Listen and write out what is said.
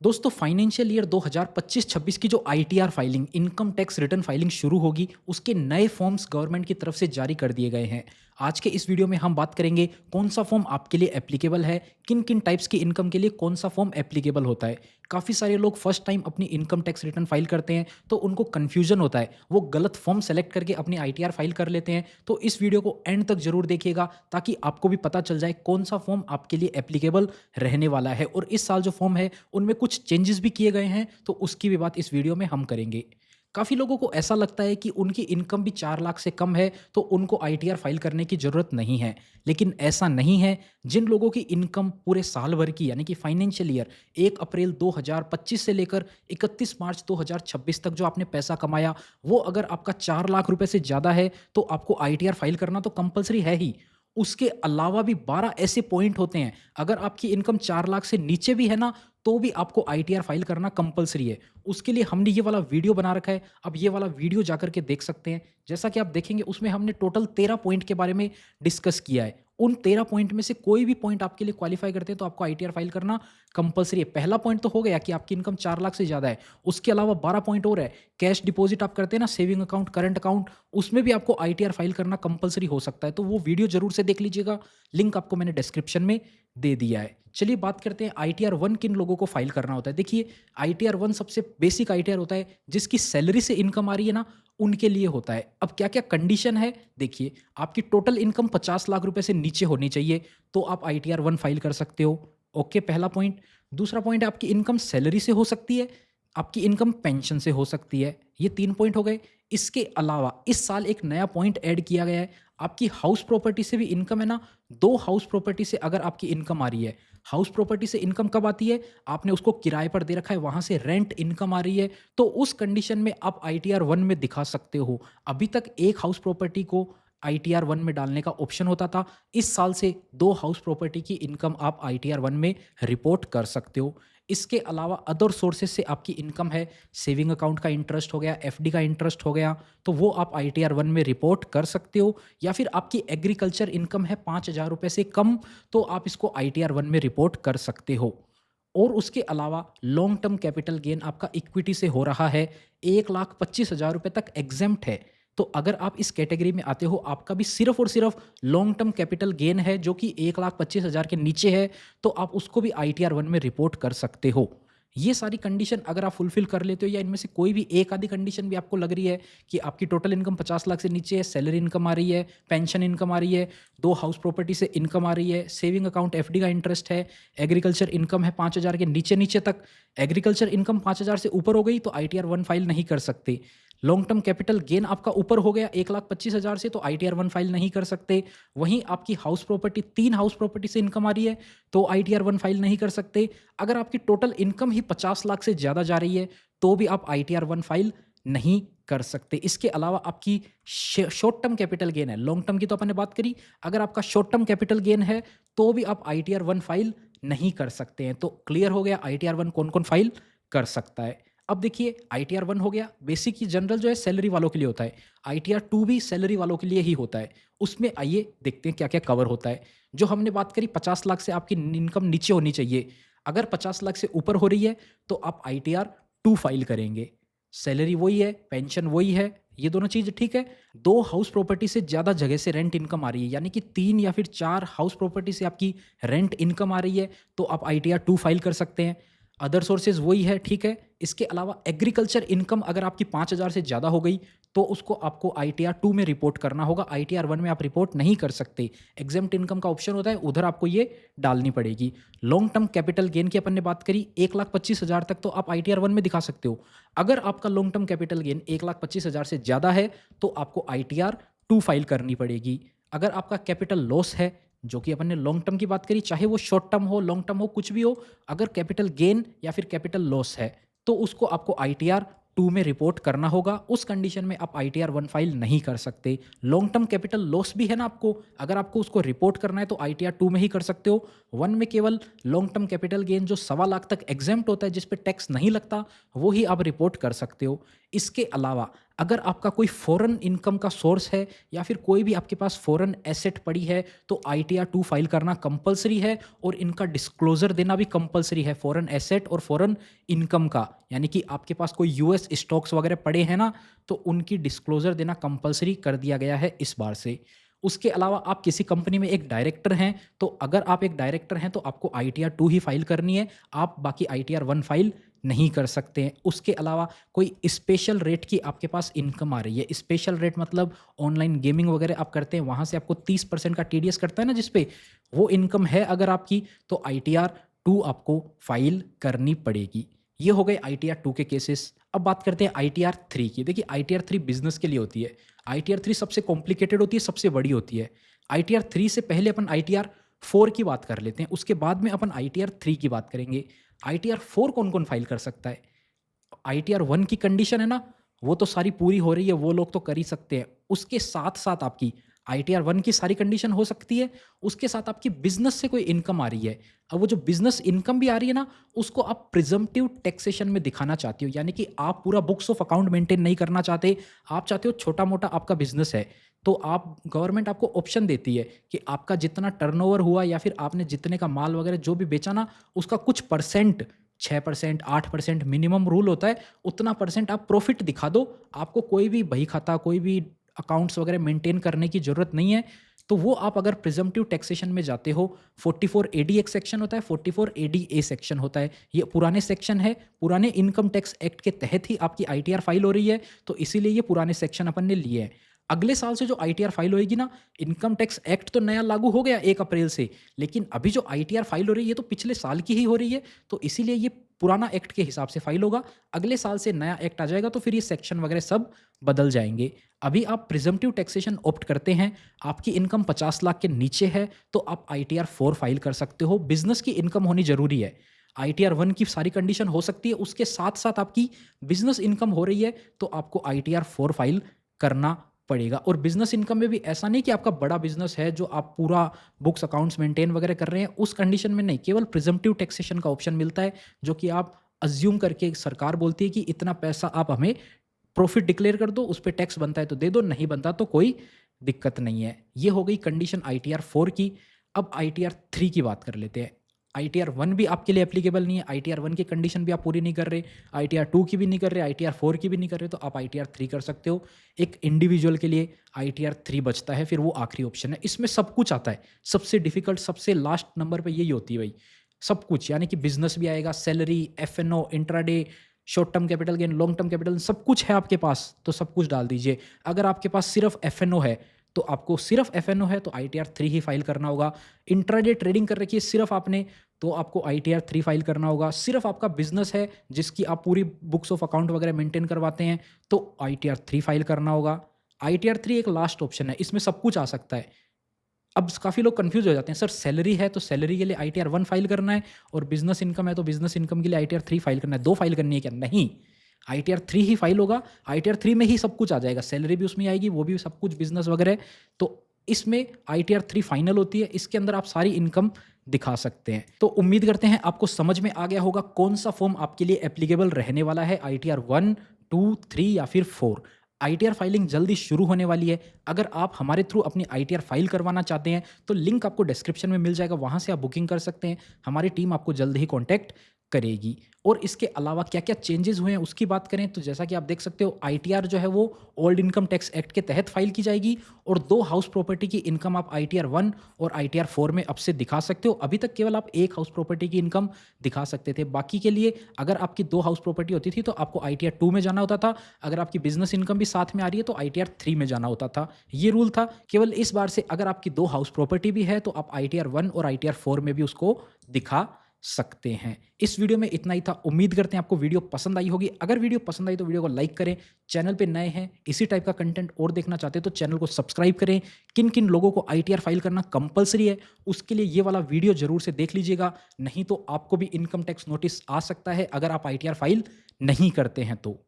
दोस्तों financial year 2025-26 की जो ITR filing income tax return filing शुरू होगी उसके नए फॉर्म्स गवर्नमेंट की तरफ से जारी कर दिए गए हैं। आज के इस वीडियो में हम बात करेंगे कौन सा फॉर्म आपके लिए एप्लीकेबल है, किन किन टाइप्स की इनकम के लिए कौन सा फॉर्म एप्लीकेबल होता है। काफ़ी सारे लोग फर्स्ट टाइम अपनी इनकम टैक्स रिटर्न फाइल करते हैं तो उनको कन्फ्यूजन होता है, वो गलत फॉर्म सेलेक्ट करके अपनी आईटीआर फाइल कर लेते हैं। तो इस वीडियो को एंड तक जरूर देखिएगा ताकि आपको भी पता चल जाए कौन सा फॉर्म आपके लिए एप्लीकेबल रहने वाला है। और इस साल जो फॉर्म है उनमें कुछ चेंजेस भी किए गए हैं, तो उसकी भी बात इस वीडियो में हम करेंगे। काफ़ी लोगों को ऐसा लगता है कि उनकी इनकम भी 4 लाख से कम है तो उनको आईटीआर फाइल करने की ज़रूरत नहीं है, लेकिन ऐसा नहीं है। जिन लोगों की इनकम पूरे साल भर की यानी कि फाइनेंशियल ईयर 1 अप्रैल 2025 से लेकर 31 मार्च 2026 तक जो आपने पैसा कमाया, वो अगर आपका 4 लाख रुपए से ज़्यादा है तो आपको आईटीआर फाइल करना तो कंपल्सरी है ही। उसके अलावा भी 12 ऐसे पॉइंट होते हैं, अगर आपकी इनकम 4 लाख से नीचे भी है ना, तो भी आपको आईटीआर फाइल करना कंपल्सरी है। उसके लिए हमने ये वाला वीडियो बना रखा है, अब ये वाला वीडियो जाकर के देख सकते हैं। जैसा कि आप देखेंगे उसमें हमने टोटल 13 पॉइंट के बारे में डिस्कस किया है। उन 13 पॉइंट में से कोई भी पॉइंट आपके लिए क्वालिफाई करते हैं तो आपको आईटीआर फाइल करना कंपल्सरी है। पहला पॉइंट तो हो गया कि आपकी इनकम 4 लाख से ज़्यादा है। उसके अलावा 12 पॉइंट और है। कैश डिपॉजिट आप करते हैं ना, सेविंग अकाउंट, करंट अकाउंट, उसमें भी आपको आईटीआर फाइल करना कंपल्सरी हो सकता है। तो वो वीडियो ज़रूर से देख लीजिएगा, लिंक आपको मैंने डिस्क्रिप्शन में दे दिया है। चलिए बात करते हैं आईटीआर 1 किन लोगों को फाइल करना होता है। देखिए, आईटीआर 1 सबसे बेसिक आईटीआर होता है, जिसकी सैलरी से इनकम आ रही है ना, उनके लिए होता है। अब क्या-क्या कंडीशन है, देखिए, आपकी टोटल इनकम 50 लाख रुपए से नीचे होनी चाहिए, तो आप आईटीआर 1 फाइल कर सकते हो। ओके, पहला पॉइंट। दूसरा पॉइंट है आपकी इनकम सैलरी से हो सकती है, आपकी इनकम पेंशन से हो सकती है। ये 3 पॉइंट हो गए। इसके अलावा इस साल एक नया पॉइंट ऐड किया गया है, आपकी हाउस प्रॉपर्टी से भी इनकम है ना, 2 हाउस प्रॉपर्टी से अगर आपकी इनकम आ रही है। हाउस प्रॉपर्टी से इनकम कब आती है? आपने उसको किराए पर दे रखा है, वहाँ से रेंट इनकम आ रही है, तो उस कंडीशन में आप आईटीआर 1 में दिखा सकते हो। अभी तक 1 हाउस प्रॉपर्टी को आईटीआर 1 में डालने का ऑप्शन होता था। इस साल से 2 हाउस प्रॉपर्टी की इनकम आप आईटीआर 1 में रिपोर्ट कर सकते हो। इसके अलावा अदर सोर्सेज़ से आपकी इनकम है, सेविंग अकाउंट का इंटरेस्ट हो गया, एफडी का इंटरेस्ट हो गया, तो वो आप आईटीआर 1 में रिपोर्ट कर सकते हो। या फिर आपकी एग्रीकल्चर इनकम है 5,000 रुपए से कम, तो आप इसको आईटीआर 1 में रिपोर्ट कर सकते हो। और उसके अलावा लॉन्ग टर्म कैपिटल गेन आपका इक्विटी से हो रहा है, 1,25,000 रुपए तक एग्जेम्प्ट है। तो अगर आप इस कैटेगरी में आते हो, आपका भी सिर्फ़ और सिर्फ़ लॉन्ग टर्म कैपिटल गेन है जो कि 1,25,000 के नीचे है, तो आप उसको भी आईटीआर 1 में रिपोर्ट कर सकते हो। ये सारी कंडीशन अगर आप फुलफ़िल कर लेते हो या इनमें से कोई भी एक आधी कंडीशन भी आपको लग रही है कि आपकी टोटल इनकम 50 लाख से नीचे है, सैलरी इनकम आ रही है, पेंशन इनकम आ रही है, 2 हाउस प्रॉपर्टी से इनकम आ रही है, सेविंग अकाउंट एफडी का इंटरेस्ट है, एग्रीकल्चर इनकम है 5,000 के नीचे-नीचे तक, एग्रीकल्चर इनकम 5,000 से ऊपर हो गई तो आईटीआर 1 फाइल नहीं कर सकते। लॉन्ग टर्म कैपिटल गेन आपका ऊपर हो गया 1,25,000 से तो आईटीआर 1 फाइल नहीं कर सकते। वहीं आपकी हाउस प्रॉपर्टी 3 हाउस प्रॉपर्टी से इनकम आ रही है तो आईटीआर 1 फाइल नहीं कर सकते। अगर आपकी टोटल इनकम ही 50 लाख से ज़्यादा जा रही है तो भी आप आईटीआर 1 फाइल नहीं कर सकते। इसके अलावा आपकी शॉर्ट टर्म कैपिटल गेन है, लॉन्ग टर्म की तो अपन ने बात करी, अगर आपका शॉर्ट टर्म कैपिटल गेन है तो भी आप आईटीआर 1 फाइल नहीं कर सकते हैं। तो क्लियर हो गया आईटीआर 1 कौन-कौन फाइल कर सकता है। अब देखिए, आईटीआर 1 हो गया, बेसिक ही जनरल जो है सैलरी वालों के लिए होता है। आईटीआर 2 भी सैलरी वालों के लिए ही होता है। उसमें आइए देखते हैं क्या-क्या कवर होता है। जो हमने बात करी 50 लाख से आपकी इनकम नीचे होनी चाहिए। अगर 50 लाख से ऊपर हो रही है तो आप आईटीआर 2 फाइल करेंगे। सैलरी वही है, पेंशन वही है, ये दोनों चीज़ ठीक है। 2 हाउस प्रॉपर्टी से ज़्यादा जगह से रेंट इनकम आ रही है, यानी कि 3 या फिर 4 हाउस प्रॉपर्टी से आपकी रेंट इनकम आ रही है, तो आप आईटीआर 2 फाइल कर सकते हैं। अदर सोर्सेज़ वही है, ठीक है। इसके अलावा एग्रीकल्चर इनकम अगर आपकी 5,000 से ज़्यादा हो गई, तो उसको आपको आईटीआर 2 में रिपोर्ट करना होगा, आईटीआर 1 में आप रिपोर्ट नहीं कर सकते। एग्ज़ेम्प्ट इनकम का ऑप्शन होता है, उधर आपको ये डालनी पड़ेगी। लॉन्ग टर्म कैपिटल गेन की अपन ने बात करी, 1,25,000 तक तो आप आईटीआर 1 में दिखा सकते हो। अगर आपका लॉन्ग टर्म कैपिटल गेन 1,25,000 से ज़्यादा है, तो आपको आईटीआर 2 फाइल करनी पड़ेगी। अगर आपका कैपिटल लॉस है, जो कि अपन ने लॉन्ग टर्म की बात करी, चाहे वो शॉर्ट टर्म हो, लॉन्ग टर्म हो, कुछ भी हो, अगर कैपिटल गेन या फिर कैपिटल लॉस है, तो उसको आपको आईटीआर 2 में रिपोर्ट करना होगा। उस कंडीशन में आप आईटीआर 1 फाइल नहीं कर सकते। लॉन्ग टर्म कैपिटल लॉस भी है ना आपको, अगर आपको उसको रिपोर्ट करना है तो आईटीआर 2 में ही कर सकते हो। 1 में केवल लॉन्ग टर्म कैपिटल गेन जो 1.25 लाख तक एग्जेम्प्ट होता है, जिस पे टैक्स नहीं लगता, वो ही आप रिपोर्ट कर सकते हो। इसके अलावा अगर आपका कोई फ़ॉरेन इनकम का सोर्स है या फिर कोई भी आपके पास फ़ॉरेन एसेट पड़ी है, तो आईटीआर 2 फाइल करना कंपल्सरी है और इनका डिस्क्लोज़र देना भी कंपल्सरी है, फ़ॉरेन एसेट और फ़ॉरेन इनकम का। यानी कि आपके पास कोई यूएस स्टॉक्स वगैरह पड़े हैं ना, तो उनकी डिस्क्लोज़र देना कंपल्सरी कर दिया गया है इस बार से। उसके अलावा आप किसी कंपनी में एक डायरेक्टर हैं, तो अगर आप एक डायरेक्टर हैं तो आपको आईटीआर 2 ही फाइल करनी है, आप बाकी आईटीआर 1 फाइल नहीं कर सकते हैं। उसके अलावा कोई स्पेशल रेट की आपके पास इनकम आ रही है, स्पेशल रेट मतलब ऑनलाइन गेमिंग वगैरह आप करते हैं, वहाँ से आपको 30% का टीडीएस कटता है ना जिस पे, वो इनकम है अगर आपकी, तो आईटीआर 2 आपको फाइल करनी पड़ेगी। ये हो गए आईटीआर 2 के केसेस। अब बात करते हैं आईटीआर 3 की। देखिए आईटीआर 3 बिज़नेस के लिए होती है। आईटीआर 3 सबसे कॉम्प्लिकेटेड होती है, सबसे बड़ी होती है। आईटीआर 3 से पहले अपन आईटीआर 4 की बात कर लेते हैं, उसके बाद में अपन आईटीआर 3 की बात करेंगे। आईटीआर 4 कौन-कौन फाइल कर सकता है? आईटीआर 1 की कंडीशन है ना, वो तो सारी पूरी हो रही है, वो लोग तो कर ही सकते हैं। उसके साथ-साथ आपकी आईटीआर 1 की सारी कंडीशन हो सकती है, उसके साथ आपकी बिज़नेस से कोई इनकम आ रही है। अब वो जो बिज़नेस इनकम भी आ रही है ना, उसको आप प्रिज़म्पटिव टैक्सेशन में दिखाना चाहते हो, यानी कि आप पूरा बुक्स ऑफ अकाउंट मेंटेन नहीं करना चाहते, आप चाहते हो छोटा-मोटा आपका बिज़नेस है, तो आप गवर्नमेंट आपको ऑप्शन देती है कि आपका जितना टर्नओवर हुआ या फिर आपने जितने का माल वगैरह जो भी बेचा ना, उसका कुछ परसेंट 6%, 8% मिनिमम रूल होता है, उतना परसेंट आप प्रॉफ़िट दिखा दो, आपको कोई भी बही खाता, कोई भी अकाउंट्स वगैरह मेंटेन करने की ज़रूरत नहीं है। तो वो आप अगर प्रिज़म्पटिव टैक्सेशन में जाते हो, 44 एडी एक सेक्शन होता है, 44 एडी ए सेक्शन होता है। ये पुराने सेक्शन है, पुराने इनकम टैक्स एक्ट के तहत ही आपकी आईटीआर फाइल हो रही है, तो इसीलिए ये पुराने सेक्शन अपन ने लिए हैं। अगले साल से जो आईटीआर फाइल होएगी ना, इनकम टैक्स एक्ट तो नया लागू हो गया 1 अप्रैल से, लेकिन अभी जो आईटीआर फाइल हो रही है, ये तो पिछले साल की ही हो रही है, तो इसीलिए ये पुराना एक्ट के हिसाब से फाइल होगा। अगले साल से नया एक्ट आ जाएगा, तो फिर ये सेक्शन वगैरह सब बदल जाएँगे। अभी आप प्रिज़म्पटिव टैक्सेशन ऑप्ट करते हैं, आपकी इनकम 50 लाख के नीचे है, तो आप आईटीआर 4 फाइल कर सकते हो। बिज़नेस की इनकम होनी ज़रूरी है। आईटीआर 1 की सारी कंडीशन हो सकती है, उसके साथ-साथ आपकी बिज़नेस इनकम हो रही है, तो आपको आईटीआर 4 फाइल करना पड़ेगा। और बिज़नेस इनकम में भी ऐसा नहीं कि आपका बड़ा बिज़नेस है, जो आप पूरा बुक्स अकाउंट्स मेंटेन वगैरह कर रहे हैं, उस कंडीशन में नहीं, केवल प्रिज़म्पटिव टैक्सेशन का ऑप्शन मिलता है, जो कि आप अज़्यूम करके सरकार बोलती है कि इतना पैसा आप हमें प्रॉफ़िट डिक्लेयर कर दो, उस पे टैक्स बनता है तो दे दो, नहीं बनता तो कोई दिक्कत नहीं है। ये हो गई कंडीशन आईटीआर 4 की। अब आईटीआर 3 की बात कर लेते हैं। आईटीआर 1 भी आपके लिए एप्लीकेबल नहीं है, आईटीआर 1 की कंडीशन भी आप पूरी नहीं कर रहे, आईटीआर 2 की भी नहीं कर रहे, आईटीआर 4 की भी नहीं कर रहे, तो आप आईटीआर 3 कर सकते हो। एक इंडिविजुअल के लिए आईटीआर 3 बचता है, फिर वो आखिरी ऑप्शन है। इसमें सब कुछ आता है, सबसे डिफ़िकल्ट, सबसे लास्ट नंबर पे यही होती है भाई, सब कुछ, यानी कि बिज़नेस भी आएगा, salary, F and O, intraday, short term capital gain, long term capital, सब कुछ है आपके पास, तो सब कुछ डाल दीजिए। अगर आपके पास सिर्फ़ एफ-एन-ओ है, तो आपको सिर्फ़ एफ-एन-ओ है तो आईटीआर 3 ही फाइल करना होगा। इंट्राडे ट्रेडिंग कर रखी है सिर्फ़ आपने, तो आपको आईटीआर 3 फाइल करना होगा। सिर्फ़ आपका बिज़नेस है जिसकी आप पूरी बुक्स ऑफ अकाउंट वगैरह मेंटेन करवाते हैं, तो आईटीआर 3 फाइल करना होगा। आईटीआर 3 एक लास्ट ऑप्शन है, इसमें सब कुछ आ सकता है। अब काफ़ी लोग कन्फ्यूज़ हो जाते हैं, सर सैलरी है तो सैलरी के लिए आईटीआर 1 फाइल करना है, और बिज़नेस इनकम है तो बिज़नेस इनकम के लिए आईटीआर 3 फाइल करना है, 2 फाइल करनी है क्या? नहीं, आईटीआर 3 ही फाइल होगा। आईटीआर 3 में ही सब कुछ आ जाएगा, सैलरी भी उसमें आएगी, वो भी सब कुछ बिज़नेस वगैरह। तो इसमें आईटीआर 3 फाइनल होती है, इसके अंदर आप सारी इनकम दिखा सकते हैं। तो उम्मीद करते हैं आपको समझ में आ गया होगा कौन-सा फ़ॉर्म आपके लिए एप्लीकेबल रहने वाला है, आईटीआर 1, 2, 3 या फिर 4। आईटीआर फाइलिंग जल्दी शुरू होने वाली है। अगर आप हमारे थ्रू अपनी आईटीआर फाइल करवाना चाहते हैं, तो लिंक आपको डिस्क्रिप्शन में मिल जाएगा, वहाँ से आप बुकिंग कर सकते हैं। हमारी टीम आपको जल्द ही कॉन्टैक्ट करेगी। और इसके अलावा क्या-क्या चेंजेज़ हुए हैं उसकी बात करें, तो जैसा कि आप देख सकते हो, आईटीआर जो है वो ओल्ड इनकम टैक्स एक्ट के तहत फाइल की जाएगी, और 2 हाउस प्रॉपर्टी की इनकम आप आईटीआर 1 और आईटीआर 4 में अब से दिखा सकते हो। अभी तक केवल आप 1 हाउस प्रॉपर्टी की इनकम दिखा सकते थे। बाकी के लिए अगर आपकी 2 हाउस प्रॉपर्टी होती थी तो आपको आईटीआर 2 में जाना होता था। अगर आपकी बिज़नेस इनकम भी साथ में आ रही है तो आईटीआर 3 में जाना होता था। ये रूल था। केवल इस बार से अगर आपकी 2 हाउस प्रॉपर्टी भी है तो आप आईटीआर 1 और आईटीआर 4 में भी उसको दिखा सकते हैं। इस वीडियो में इतना ही था। उम्मीद करते हैं आपको वीडियो पसंद आई होगी। अगर वीडियो पसंद आई तो वीडियो को लाइक करें। चैनल पे नए हैं, इसी टाइप का कंटेंट और देखना चाहते हैं तो चैनल को सब्सक्राइब करें। किन-किन लोगों को आईटीआर फाइल करना कंपल्सरी है, उसके लिए ये वाला वीडियो ज़रूर से देख लीजिएगा। नहीं तो आपको भी इनकम टैक्स नोटिस आ सकता है अगर आप आईटीआर फाइल नहीं करते हैं तो।